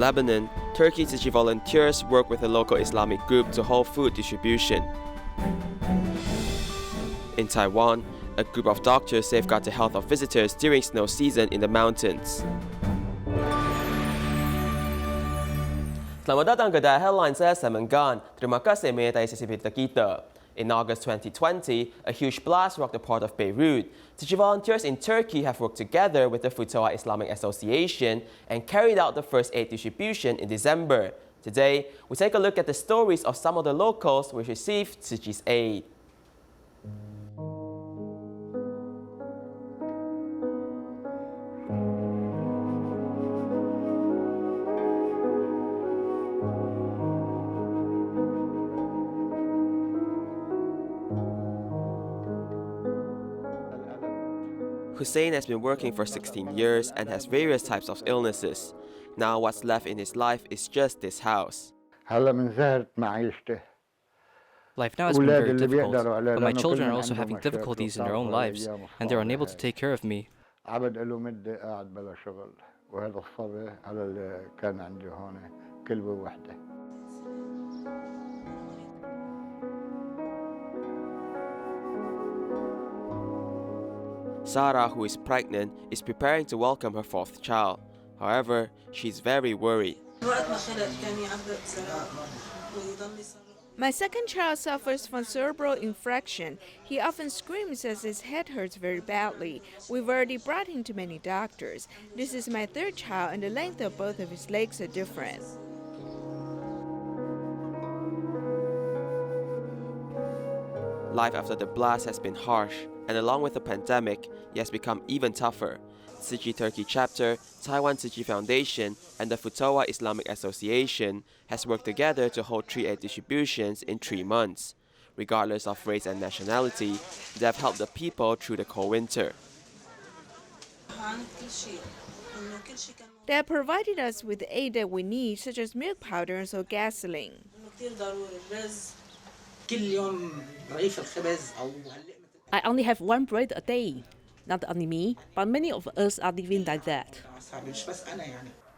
Lebanon, Turkey Tzu Chi volunteers work with a local Islamic group to hold food distribution. In Taiwan, a group of doctors safeguard the health of visitors during snow season in the mountains. Selamat datang ke Headline, saya Semengan. Terima kasih menyertai sesi berita kita. In August 2020, a huge blast rocked the port of Beirut. Tzu Chi volunteers in Turkey have worked together with the Futuha Islamic Association and carried out the first aid distribution in December. Today, we take a look at the stories of some of the locals who received Tzu Chi's aid. Hussein has been working for 16 years and has various types of illnesses. Now what's left in his life is just this house. Life now has been very difficult, but my children are also having difficulties in their own lives, and they're unable to take care of me. Sarah, who is pregnant, is preparing to welcome her fourth child. However, she's very worried. My second child suffers from cerebral infraction. He often screams as his head hurts very badly. We've already brought him to many doctors. This is my third child, and the length of both of his legs are different. Life after the blast has been harsh, and along with the pandemic, it has become even tougher. Tzu Chi Turkey Chapter, Taiwan Tzu Chi Foundation, and the Futuha Islamic Association has worked together to hold tree aid distributions in 3 months. Regardless of race and nationality, they have helped the people through the cold winter. They have provided us with the aid that we need, such as milk powder and so gasoline. I only have one bread a day. Not only me, but many of us are living like that.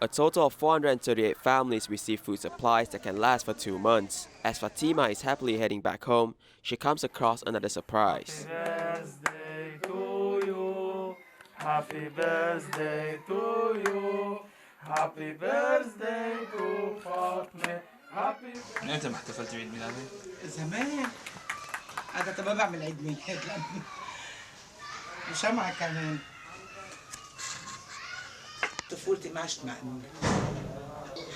A total of 438 families receive food supplies that can last for 2 months. As Fatima is happily heading back home, she comes across another surprise. Happy birthday to you. Happy birthday to you. Happy birthday to Fatma. Happy. من امتى ما احتفلت بعيد ميلادك؟ زمان. عادة ما بعمل عيد ميلاد وشمعة كمان. طفولتي ما عشت مع أمي.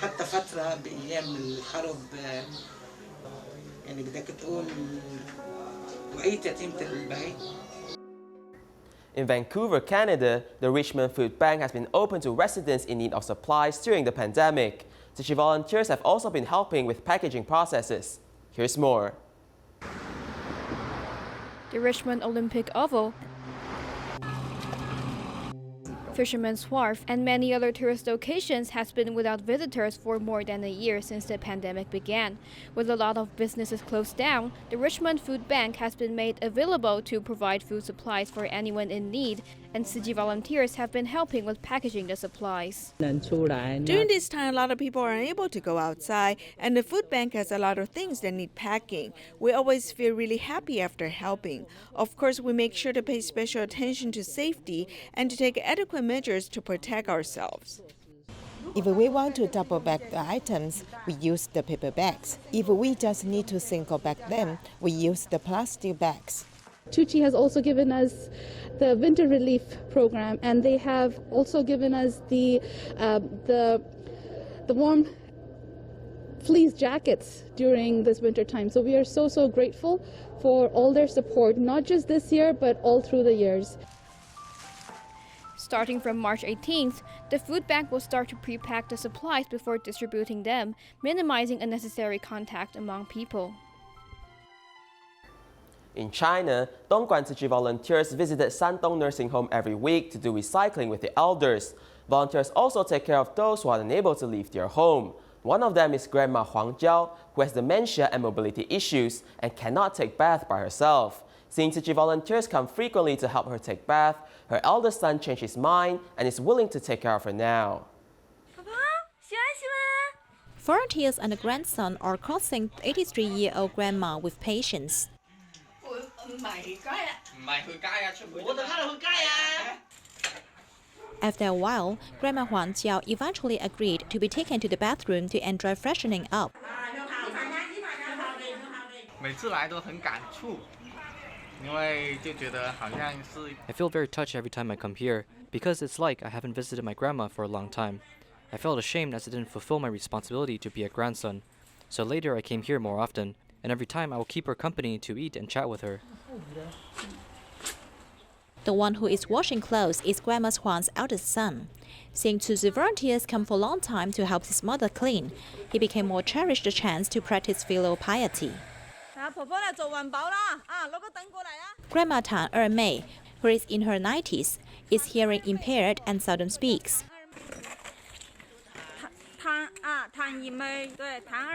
حتى فترة بأيام الحرب يعني بدك تقول وعيت يتيمة البعيد. In Vancouver, Canada, the Richmond Food Bank has been open to residents in need of supplies during the pandemic. Tzu Chi volunteers have also been helping with packaging processes. Here's more. The Richmond Olympic Oval, Fisherman's Wharf, and many other tourist locations has been without visitors for more than a year since the pandemic began. With a lot of businesses closed down, the Richmond Food Bank has been made available to provide food supplies for anyone in need, and Tzu Chi volunteers have been helping with packaging the supplies. During this time, a lot of people are unable to go outside, and the food bank has a lot of things that need packing. We always feel really happy after helping. Of course, we make sure to pay special attention to safety and to take adequate measures to protect ourselves. If we want to double bag the items, we use the paper bags. If we just need to single bag them, we use the plastic bags. Tzu Chi has also given us the winter relief program, and they have also given us the warm fleece jackets during this winter time. So we are so grateful for all their support, not just this year, but all through the years. Starting from March 18th, the food bank will start to pre-pack the supplies before distributing them, minimizing unnecessary contact among people. In China, Dongguan Tzu Chi volunteers visited Shandong Nursing Home every week to do recycling with the elders. Volunteers also take care of those who are unable to leave their home. One of them is Grandma Huang Jiao, who has dementia and mobility issues and cannot take bath by herself. Seeing Tzu Chi volunteers come frequently to help her take bath, her eldest son changed his mind and is willing to take care of her now. 爸爸，喜欢喜欢。volunteers and the grandson are crossing 83-year-old grandma with patience. After a while, Grandma Huang Jiao eventually agreed to be taken to the bathroom to enjoy freshening up. I feel very touched every time I come here because it's like I haven't visited my grandma for a long time. I felt ashamed as I didn't fulfill my responsibility to be a grandson. So later I came here more often, and every time I will keep her company to eat and chat with her. The one who is washing clothes is Grandma Huang's eldest son. Seeing Tzu volunteers come for a long time to help his mother clean, he became more cherished the chance to practice filial piety. Grandma Tan Er-mei, who is in her 90s, is hearing impaired and seldom speaks.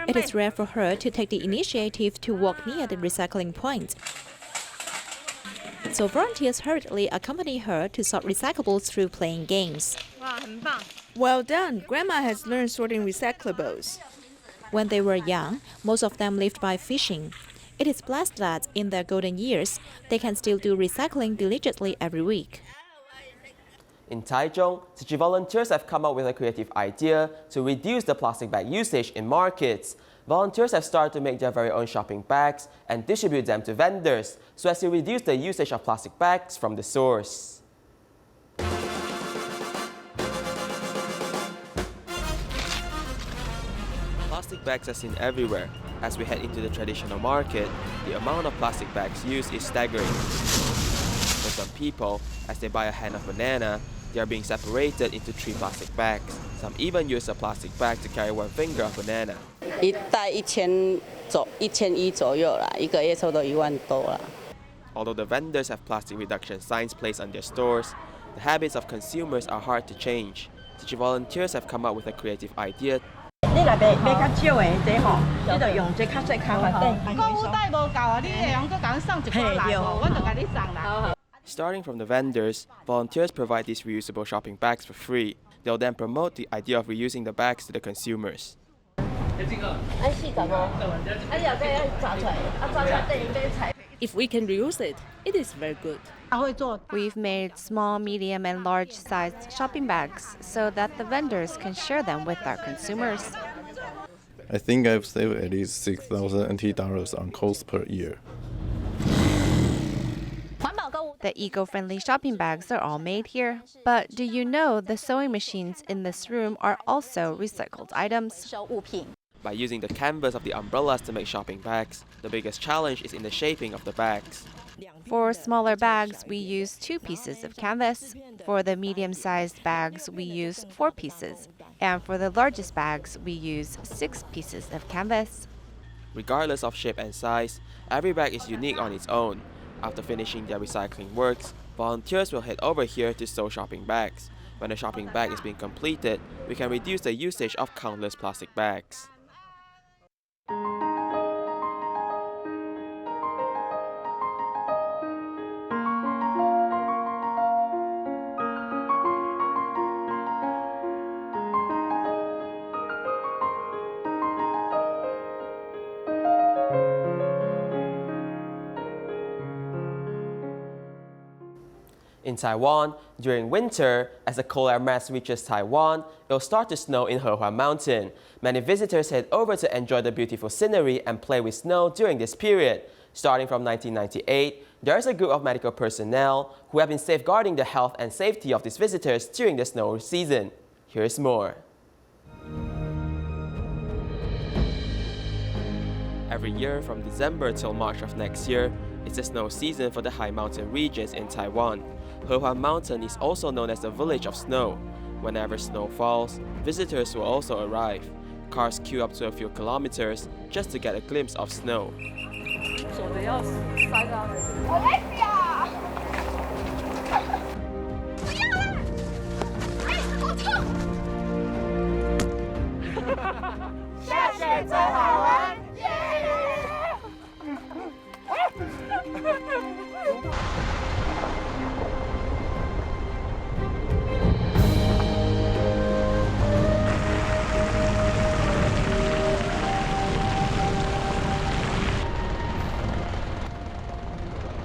It is rare for her to take the initiative to walk near the recycling point. So volunteers hurriedly accompany her to sort recyclables through playing games. Well done. Grandma has learned sorting recyclables. When they were young, most of them lived by fishing. It is blessed that, in their golden years, they can still do recycling diligently every week. In Taichung, Tzu Chi volunteers have come up with a creative idea to reduce the plastic bag usage in markets. Volunteers have started to make their very own shopping bags and distribute them to vendors so as to reduce the usage of plastic bags from the source. Plastic bags are seen everywhere. As we head into the traditional market, the amount of plastic bags used is staggering. For some people, as they buy a hand of banana, they are being separated into 3 plastic bags. Some even use a plastic bag to carry 1 finger of banana. Although the vendors have plastic reduction signs placed on their stores, the habits of consumers are hard to change. Tzu Chi volunteers have come up with a creative idea. Starting from the vendors, volunteers provide these reusable shopping bags for free. They'll then promote the idea of reusing the bags to the consumers. If we can reuse it, it is very good. We've made small, medium, and large-sized shopping bags so that the vendors can share them with our consumers. I think I've saved at least 6,000 NT dollars on cost per year. The eco-friendly shopping bags are all made here. But do you know the sewing machines in this room are also recycled items? By using the canvas of the umbrellas to make shopping bags, the biggest challenge is in the shaping of the bags. For smaller bags, we use 2 pieces of canvas. For the medium-sized bags, we use 4 pieces. And for the largest bags, we use 6 pieces of canvas. Regardless of shape and size, every bag is unique on its own. After finishing their recycling works, volunteers will head over here to sew shopping bags. When a shopping bag is being completed, we can reduce the usage of countless plastic bags. In Taiwan, during winter, as the cold air mass reaches Taiwan, it will start to snow in Hehuan Mountain. Many visitors head over to enjoy the beautiful scenery and play with snow during this period. Starting from 1998, there is a group of medical personnel who have been safeguarding the health and safety of these visitors during the snow season. Here's more. Every year from December till March of next year, it's the snow season for the high mountain regions in Taiwan. Hehuan Mountain is also known as the Village of Snow. Whenever snow falls, visitors will also arrive. Cars queue up to a few kilometers just to get a glimpse of snow.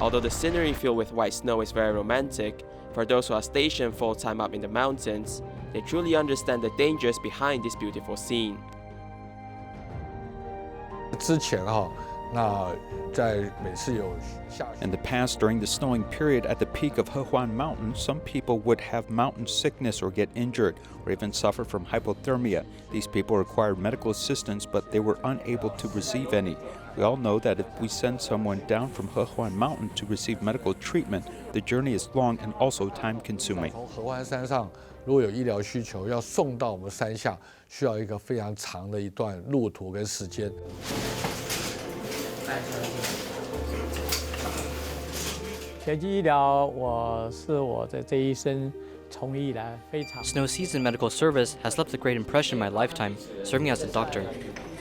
Although the scenery filled with white snow is very romantic, for those who are stationed full-time up in the mountains, they truly understand the dangers behind this beautiful scene. In the past, during the snowing period at the peak of Hehuan Mountain, some people would have mountain sickness or get injured, or even suffer from hypothermia. These people required medical assistance, but they were unable to receive any. We all know that if we send someone down from Hehuan Mountain to receive medical treatment, the journey is long and also time-consuming. 如果有医疗需求，要送到我们山下，需要一个非常长的一段路途跟时间。全基医疗，我这一生从医以来非常。Snow Season Medical Service has left a great impression in my lifetime, serving as a doctor.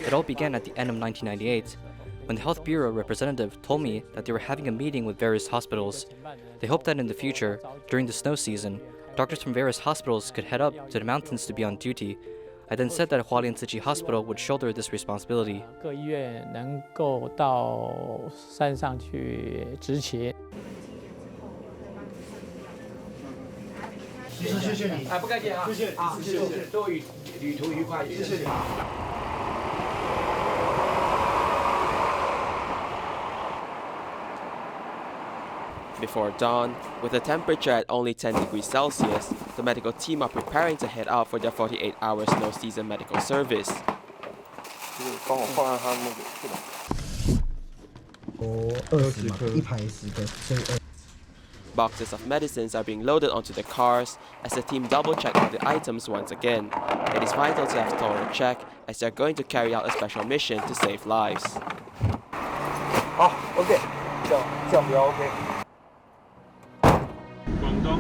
It all began at the end of 1998, when the Health Bureau representative told me that they were having a meeting with various hospitals. They hoped that in the future, during the snow season, doctors from various hospitals could head up to the mountains to be on duty. I then said that Hualien Tzu Chi Hospital would shoulder this responsibility. 各医院能够到山上去执勤。谢谢你，不客气啊，谢谢啊，谢谢，祝旅途愉快，谢谢。Before dawn, with a temperature at only 10 degrees Celsius, the medical team are preparing to head out for their 48-hour snow season medical service. Boxes of medicines are being loaded onto the cars as the team double-check all the items once again. It is vital to have thorough check as they are going to carry out a special mission to save lives. OK， 这样比较 OK。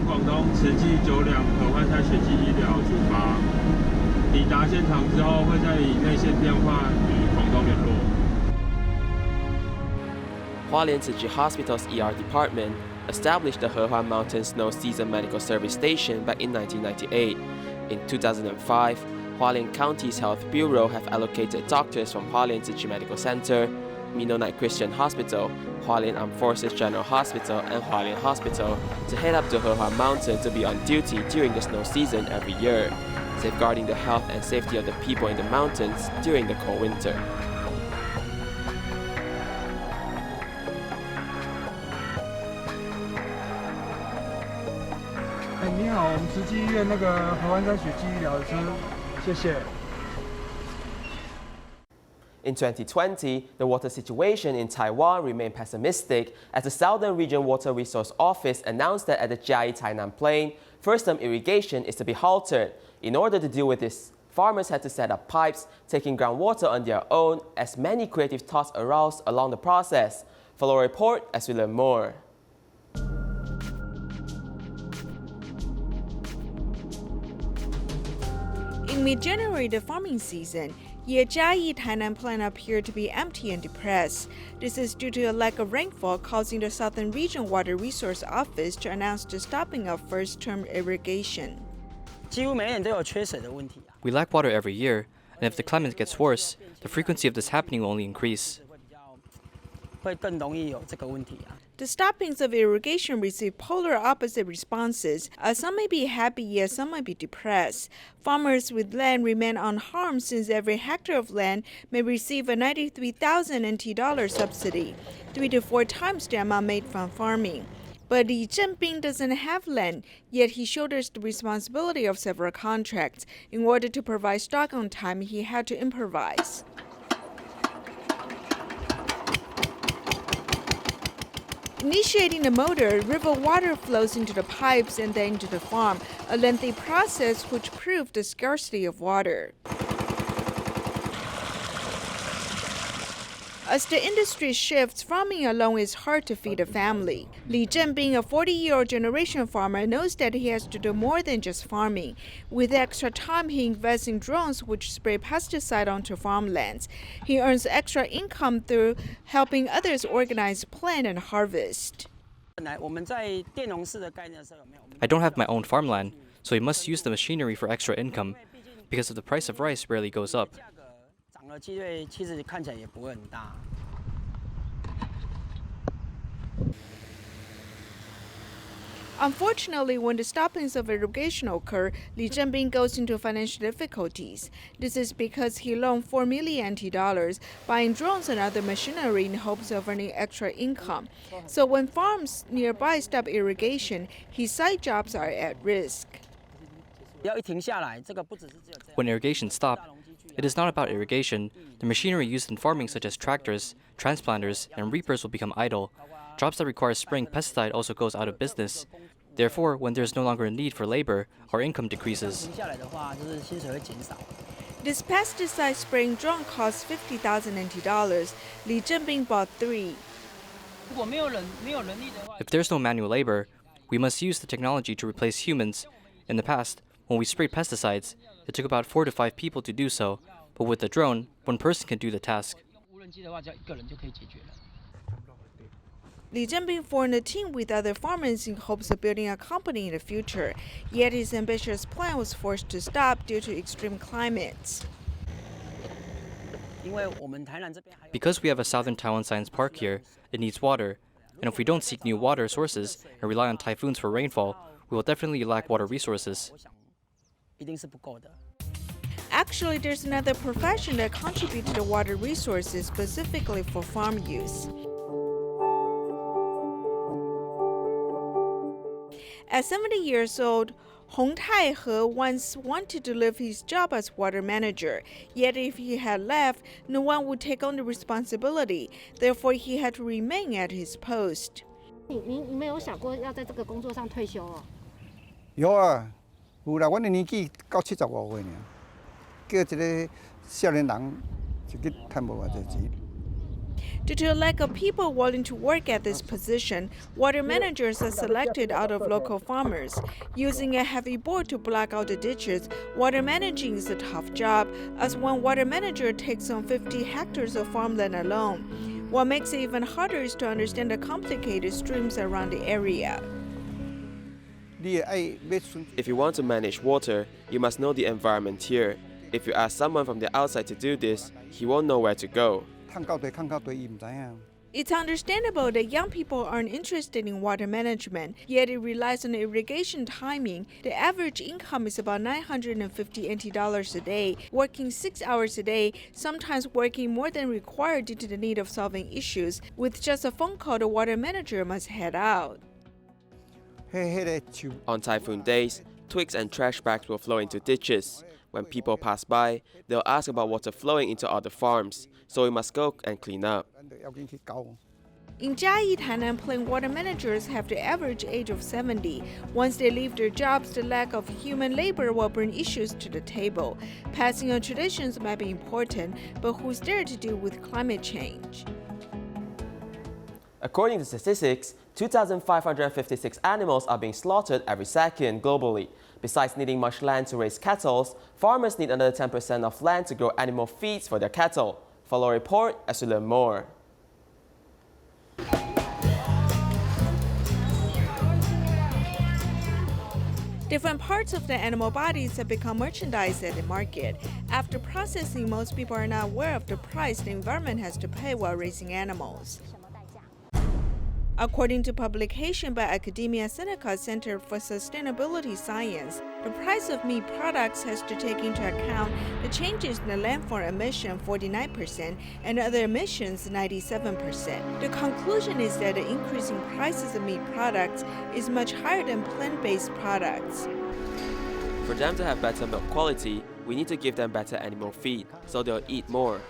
广东慈济9辆合欢山血迹医疗出发，抵达现场之后会再以内线电话与广东联络。Hualien Tzu Chi Hospital's ER department established the Hehuan Mountain Snow Season Medical Service Station back in 1998. In 2005, Hualien County's Health Bureau have allocated doctors from Hualien Tzu Chi Medical Center, Mennonite Christian Hospital, Hualien Armed Forces General Hospital, and Hualien Hospital to head up to Hehuan Mountain to be on duty during the snow season every year, safeguarding the health and safety of the people in the mountains during the cold winter. 你好，我们慈济医院那个合欢山血迹医疗车，谢谢。 In 2020, the water situation in Taiwan remained pessimistic as the Southern Region Water Resource Office announced that at the Jiayi Tainan Plain, first-term irrigation is to be halted. In order to deal with this, farmers had to set up pipes, taking groundwater on their own, as many creative thoughts arose along the process. Follow a report as we learn more. In mid-January, the farming season, Jiayi Tainan Plain appeared to be empty and depressed. This is due to a lack of rainfall, causing the Southern Region Water Resource Office to announce the stopping of first-term irrigation. We lack water every year, and if the climate gets worse, the frequency of this happening will only increase. The stoppings of irrigation receive polar opposite responses, as some may be happy yet some might be depressed. Farmers with land remain unharmed since every hectare of land may receive a 93,000 NT dollar subsidy, 3 to 4 times the amount made from farming. But Li Zhenbing doesn't have land, yet he shoulders the responsibility of several contracts. In order to provide stock on time, he had to improvise. Initiating the motor, river water flows into the pipes and then into the farm, a lengthy process which proved the scarcity of water. As the industry shifts, farming alone is hard to feed a family. Li Zhen, being a 40-year-old generation farmer, knows that he has to do more than just farming. With extra time, he invests in drones which spray pesticide onto farmlands. He earns extra income through helping others organize, plant, and harvest. I don't have my own farmland, so we must use the machinery for extra income, because the price of rice rarely goes up. Unfortunately, when the stoppings of irrigation occur, Li Zhenbing goes into financial difficulties. This is because he loaned $4 million NT, buying drones and other machinery in hopes of earning extra income. So when farms nearby stop irrigation, his side jobs are at risk. When irrigation stops, it is not about irrigation. The machinery used in farming such as tractors, transplanters, and reapers will become idle. Jobs that require spraying pesticide also goes out of business. Therefore, when there is no longer a need for labor, our income decreases. This pesticide spraying drone costs 50,000 NT dollars. Li Zhenbing bought 3. If there's no manual labor, we must use the technology to replace humans. In the past, when we sprayed pesticides, it took about 4 to 5 people to do so, but with the drone, one person can do the task. Li Zhenbing formed a team with other farmers in hopes of building a company in the future, yet his ambitious plan was forced to stop due to extreme climates. Because we have a southern Taiwan Science Park here, it needs water, and if we don't seek new water sources and rely on typhoons for rainfall, we will definitely lack water resources. Actually, there's another profession that contributes to the water resources specifically for farm use. At 70 years old, Hong Tai-he once wanted to leave his job as water manager, yet if he had left, no one would take on the responsibility. Therefore, he had to remain at his post. 你没有想过要在这个工作上退休哦？有啊，有啦，阮的年纪到75岁呢，叫一个少年人就去赚无偌济钱。 Due to a lack of people willing to work at this position, water managers are selected out of local farmers. Using a heavy board to block out the ditches, water managing is a tough job, as one water manager takes on 50 hectares of farmland alone. What makes it even harder is to understand the complicated streams around the area. If you want to manage water, you must know the environment here. If you ask someone from the outside to do this, he won't know where to go. It's understandable that young people aren't interested in water management, yet it relies on irrigation timing. The average income is about 950 NT dollars a day, working 6 hours a day, sometimes working more than required due to the need of solving issues. With just a phone call, the water manager must head out. On typhoon days, twigs and trash bags will flow into ditches. When people pass by, they'll ask about water flowing into other farms, so we must go and clean up. In Jiayi, Tainan, plain water managers have the average age of 70. Once they leave their jobs, the lack of human labor will bring issues to the table. Passing on traditions might be important, but who's there to deal with climate change? According to statistics, 2,556 animals are being slaughtered every second globally. Besides needing much land to raise cattle, farmers need another 10% of land to grow animal feeds for their cattle. Follow a report as we learn more. Different parts of the animal bodies have become merchandise at the market. After processing, most people are not aware of the price the environment has to pay while raising animals. According to publication by Academia Sinica Center for Sustainability Science, the price of meat products has to take into account the changes in the landform emission 49% and other emissions 97%. The conclusion is that the increase in prices of meat products is much higher than plant-based products. For them to have better milk quality, we need to give them better animal feed, so they'll eat more.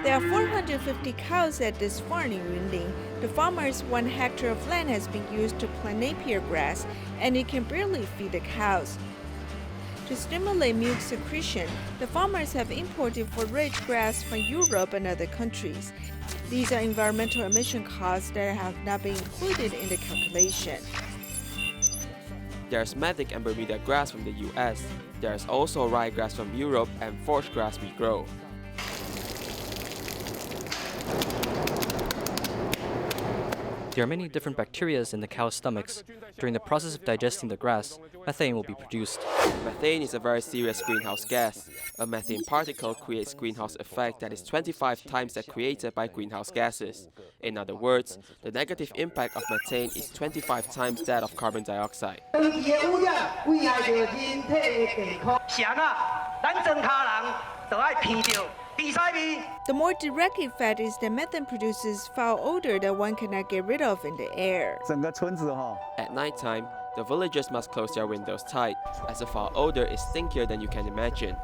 There are 450 cows at this farm in Yunlin. The farmer's 1 hectare of land has been used to plant napier grass, and it can barely feed the cows. To stimulate milk secretion, the farmers have imported forage grass from Europe and other countries. These are environmental emission costs that have not been included in the calculation. There's Medic and Bermuda grass from the US. There's also ryegrass from Europe and forage grass we grow. There are many different bacteria in the cow's stomachs. During the process of digesting the grass, methane will be produced. Methane is a very serious greenhouse gas. A methane particle creates greenhouse effect that is 25 times that created by greenhouse gases. In other words, the negative impact of methane is 25 times that of carbon dioxide. The more direct effect is that methane produces foul odor that one cannot get rid of in the air. At nighttime, the villagers must close their windows tight, as the foul odor is stinkier than you can imagine.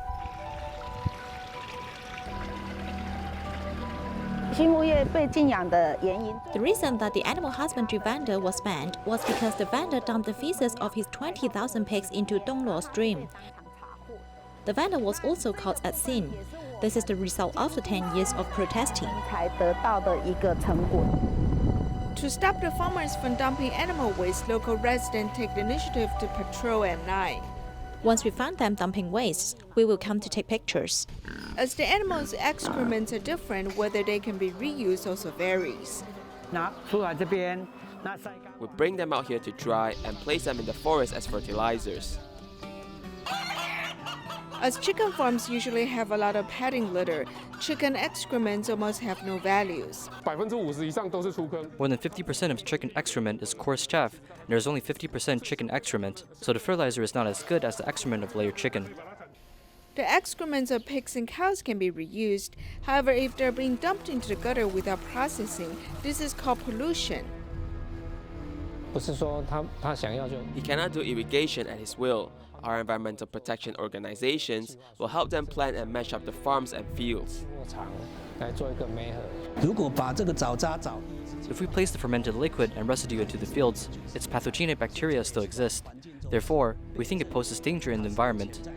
The reason that the animal husbandry vendor was banned was because the vendor dumped the feces of his 20,000 pigs into Dongluo stream. The vendor was also caught at sin. This is the result after 10 years of protesting. To stop the farmers from dumping animal waste, local residents take the initiative to patrol at night. Once we find them dumping waste, we will come to take pictures. As the animals' excrements are different, whether they can be reused also varies. We bring them out here to dry and place them in the forest as fertilizers. As chicken farms usually have a lot of padding litter, chicken excrements almost have no values. More than 50% of chicken excrement is coarse chaff, and there's only 50% chicken excrement, so the fertilizer is not as good as the excrement of layer chicken. The excrements of pigs and cows can be reused. However, if they're being dumped into the gutter without processing, this is called pollution. He cannot do irrigation at his will. Our environmental protection organizations will help them plan and match up the farms and fields. If we place the fermented liquid and residue into the fields, its pathogenic bacteria still exist. Therefore, we think it poses danger in the environment.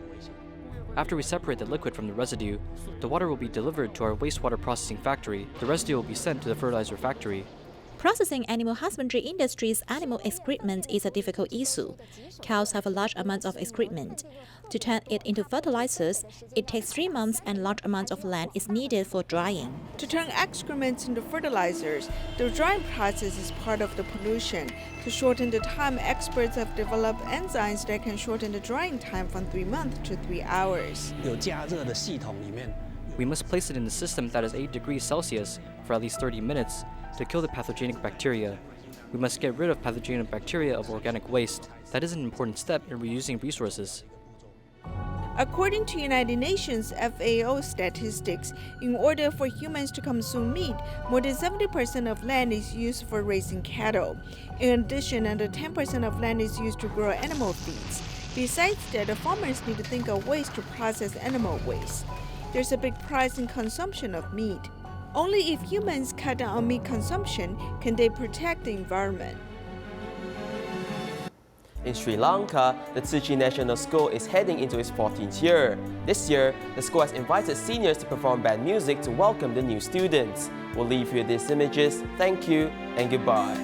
After we separate the liquid from the residue, the water will be delivered to our wastewater processing factory. The residue will be sent to the fertilizer factory. Processing animal husbandry industry's animal excrement is a difficult issue. Cows have a large amount of excrement. To turn it into fertilizers, it takes 3 months and large amounts of land is needed for drying. To turn excrements into fertilizers, the drying process is part of the pollution. To shorten the time, experts have developed enzymes that can shorten the drying time from 3 months to 3 hours. We must place it in a system that is 8 degrees Celsius for at least 30 minutes to kill the pathogenic bacteria. We must get rid of pathogenic bacteria of organic waste. That is an important step in reusing resources. According to United Nations FAO statistics, in order for humans to consume meat, more than 70% of land is used for raising cattle. In addition, under 10% of land is used to grow animal feeds. Besides that, the farmers need to think of ways to process animal waste. There's a big price in consumption of meat. Only if humans cut down on meat consumption can they protect the environment. In Sri Lanka, the Tzu Chi National School is heading into its 14th year. This year, the school has invited seniors to perform band music to welcome the new students. We'll leave you with these images. Thank you and goodbye.